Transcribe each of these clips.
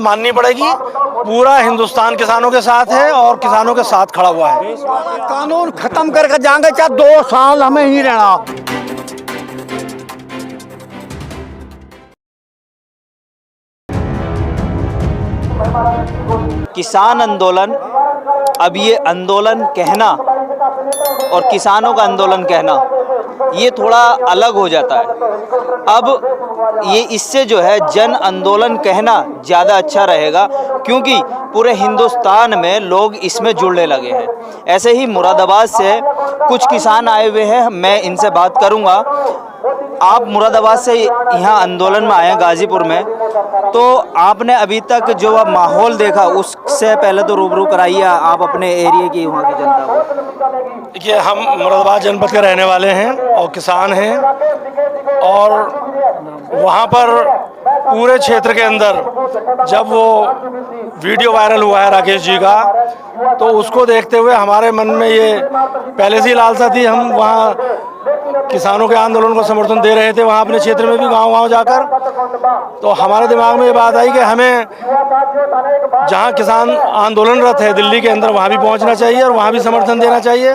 माननी पड़ेगी। पूरा हिंदुस्तान किसानों के साथ है और किसानों के साथ खड़ा हुआ है। कानून खत्म करके जाएंगे, चाहे 2 साल हमें ही रहना। किसान आंदोलन, अब ये आंदोलन कहना और किसानों का आंदोलन कहना ये थोड़ा अलग हो जाता है। अब ये इससे जो है जन आंदोलन कहना ज़्यादा अच्छा रहेगा, क्योंकि पूरे हिंदुस्तान में लोग इसमें जुड़ने लगे हैं। ऐसे ही मुरादाबाद से कुछ किसान आए हुए हैं, मैं इनसे बात करूंगा। आप मुरादाबाद से यहाँ आंदोलन में आए हैं गाज़ीपुर में, तो आपने अभी तक जो अब माहौल देखा उससे पहले तो रूबरू कराइए आप अपने एरिया की, वहाँ की जनता को। देखिए, हम मुरादाबाद जनपद के रहने वाले हैं और किसान हैं, और वहाँ पर पूरे क्षेत्र के अंदर जब वो वीडियो वायरल हुआ है राकेश जी का, तो उसको देखते हुए हमारे मन में ये पहले से ही लालसा थी। हम वहाँ किसानों के आंदोलन को समर्थन दे रहे थे, वहाँ अपने क्षेत्र में भी गांव-गांव जाकर। तो हमारे दिमाग में ये बात आई कि हमें जहाँ किसान आंदोलनरत है दिल्ली के अंदर, वहाँ भी पहुँचना चाहिए और वहाँ भी समर्थन देना चाहिए।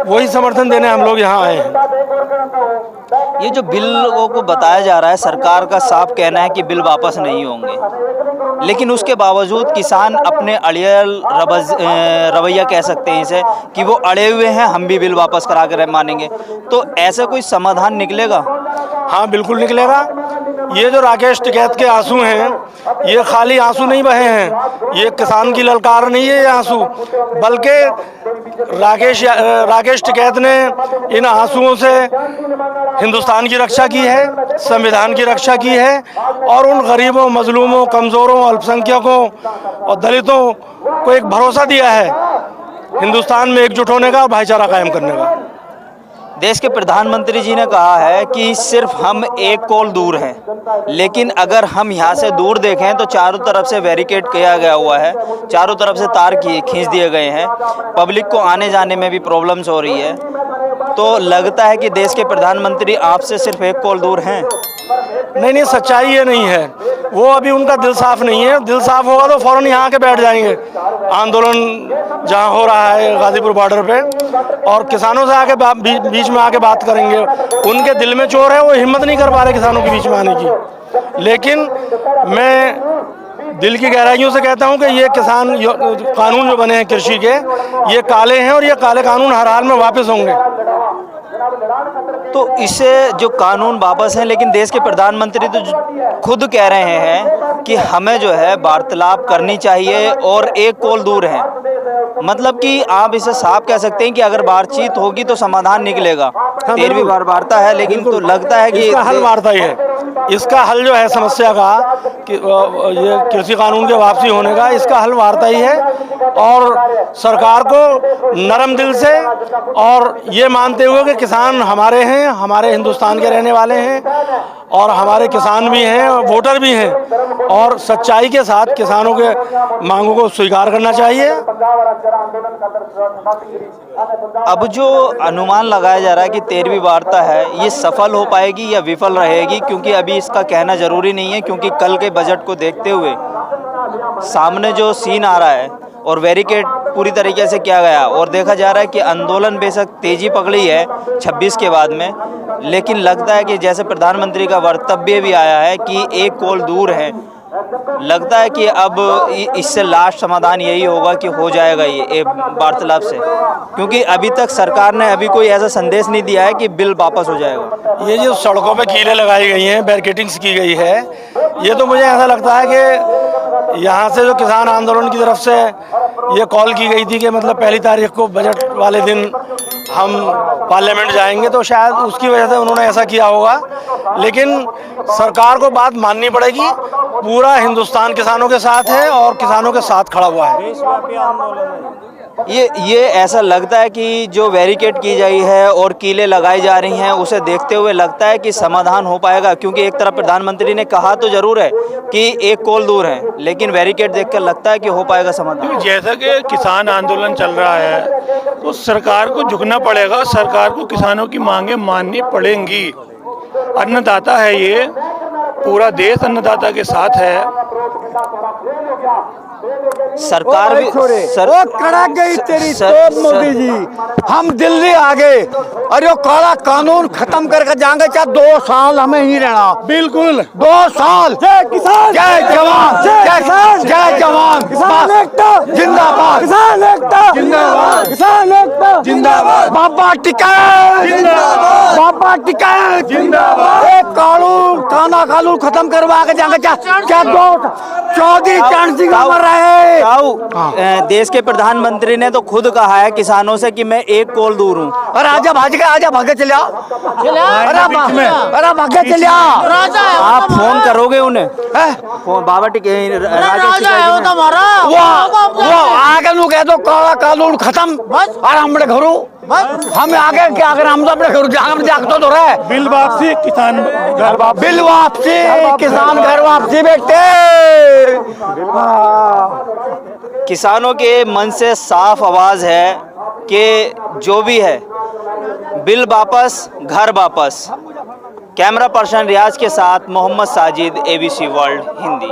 वही समर्थन देने हम लोग यहाँ आए हैं। ये जो बिल को बताया जा रहा है, सरकार का साफ कहना है कि बिल वापस नहीं होंगे, लेकिन उसके बावजूद किसान अपने अड़ियल रवैया कह सकते हैं इसे, कि वो अड़े हुए हैं, हम भी बिल वापस करा कर मानेंगे। तो ऐसा कोई समाधान निकलेगा? हाँ, बिल्कुल निकलेगा। ये जो राकेश टिकैत के आंसू हैं, ये खाली आंसू नहीं बहे हैं, ये किसान की ललकार नहीं है ये आंसू, बल्कि राकेश टिकैत ने इन आंसुओं से हिंदुस्तान की रक्षा की है, संविधान की रक्षा की है, और उन गरीबों, मजलूमों, कमज़ोरों, अल्पसंख्यकों और दलितों को एक भरोसा दिया है हिंदुस्तान में एकजुट होने का और भाईचारा कायम करने का। देश के प्रधानमंत्री जी ने कहा है कि सिर्फ हम एक कॉल दूर हैं, लेकिन अगर हम यहाँ से दूर देखें तो चारों तरफ से बैरिकेड किया गया हुआ है, चारों तरफ से तार खींच दिए गए हैं, पब्लिक को आने जाने में भी प्रॉब्लम्स हो रही है। तो लगता है कि देश के प्रधानमंत्री आपसे सिर्फ एक कॉल दूर हैं। नहीं, सच्चाई ये नहीं है। वो अभी उनका दिल साफ नहीं है। दिल साफ होगा तो फ़ौरन यहाँ आके बैठ जाएंगे। आंदोलन जहाँ हो रहा है गाज़ीपुर बॉर्डर पे, और किसानों से आके बीच में आके बात करेंगे। उनके दिल में चोर है, वो हिम्मत नहीं कर पा रहे किसानों के बीच में आने की। लेकिन मैं दिल की गहराइयों से कहता हूँ कि ये किसान कानून जो बने हैं कृषि के, ये काले हैं और ये काले कानून हर हाल में वापस होंगे। तो इससे जो कानून वापस हैं, लेकिन देश के प्रधानमंत्री तो खुद कह रहे हैं कि हमें जो है वार्तालाप करनी चाहिए और एक कॉल दूर है। मतलब कि आप इसे साफ कह सकते हैं कि अगर बातचीत होगी तो समाधान निकलेगा। 13वीं बार वार्ता है, लेकिन तो लगता है कि इसका हल वार्ता ही है। इसका हल जो है समस्या का, कि ये कृषि कानून के वापसी होने का, इसका हल वार्ता ही है। और सरकार को नरम दिल से और ये मानते हुए कि किसान हमारे हैं, हमारे हिंदुस्तान के रहने वाले हैं, और हमारे किसान भी हैं, वोटर भी हैं, और सच्चाई के साथ किसानों के मांगों को स्वीकार करना चाहिए। अब जो अनुमान लगाया जा रहा है कि 13वीं वार्ता है, ये सफल हो पाएगी या विफल रहेगी? क्योंकि अभी इसका कहना ज़रूरी नहीं है, क्योंकि कल के बजट को देखते हुए सामने जो सीन आ रहा है और बैरिकेड पूरी तरीके से किया गया, और देखा जा रहा है कि आंदोलन बेशक तेज़ी पकड़ी है 26 के बाद में, लेकिन लगता है कि जैसे प्रधानमंत्री का वक्तव्य भी आया है कि एक कॉल दूर है, लगता है कि अब इससे लास्ट समाधान यही होगा कि हो जाएगा ये वार्तालाप से, क्योंकि अभी तक सरकार ने अभी कोई ऐसा संदेश नहीं दिया है कि बिल वापस हो जाएगा। ये जो सड़कों पे कीलें लगाई गई हैं, बैरिकेडिंग्स की गई है, ये तो मुझे ऐसा लगता है कि यहाँ से जो किसान आंदोलन की तरफ से ये कॉल की गई थी कि मतलब 1 तारीख को बजट वाले दिन हम पार्लियामेंट जाएंगे, तो शायद उसकी वजह से उन्होंने ऐसा किया होगा। लेकिन सरकार को बात माननी पड़ेगी। पूरा हिंदुस्तान किसानों के साथ है और किसानों के साथ खड़ा हुआ है। ये ऐसा लगता है कि जो बैरिकेड की गई है और कीलें लगाई जा रही हैं, उसे देखते हुए लगता है कि समाधान हो पाएगा, क्योंकि एक तरफ प्रधानमंत्री ने कहा तो ज़रूर है कि एक कॉल दूर है, लेकिन बैरिकेड देखकर लगता है कि हो पाएगा समाधान। जैसा कि किसान आंदोलन चल रहा है, तो सरकार को झुकना पड़ेगा, सरकार को किसानों की मांगें माननी पड़ेंगी। अन्नदाता है ये, पूरा देश अन्नदाता के साथ है। सरकार भी वो कड़क गई तेरी सर- तो सर- मोदी जी। हम दिल्ली आ गए, अरे वो काला कानून खत्म करके जाएंगे, चाहे 2 साल हमें ही रहना। बिल्कुल 2 साल। जय किसान, जय जवान, जय किसान, जय जवान, किसान एकता जिंदाबाद, किसान एकता जिंदाबाद, किसान एकता जिंदाबाद, बाबा टिकैत जिंदाबाद, बाबा टिकैत जिंदाबाद। एक कानून कानून खत्म करवा के जाएंगे, चाहे 2 चौधरी चरण सिंह मर रहे। ताऊ, देश के प्रधानमंत्री ने तो खुद कहा है किसानों से कि मैं 1 कोल दूर हूँ। अरे आजा भाग के, आजा भागे चले आओ, अरे भागे चले आओ। आप फोन करोगे उन्हें? हैं? फोन बाबा टिके वो आगे नु कह दो काला कानून खत्म, और हमने घरों हम आगे क्या, अगर हम तो अपने घर जागतो तो रहे। बिल वापसी, किसान घर वापसी। बिल वापसी, किसान घर वापसी बेटे। किसानों के मन से साफ आवाज है कि जो भी है बिल वापस, घर वापस। कैमरा पर्सन रियाज के साथ मोहम्मद साजिद, ABC वर्ल्ड हिंदी।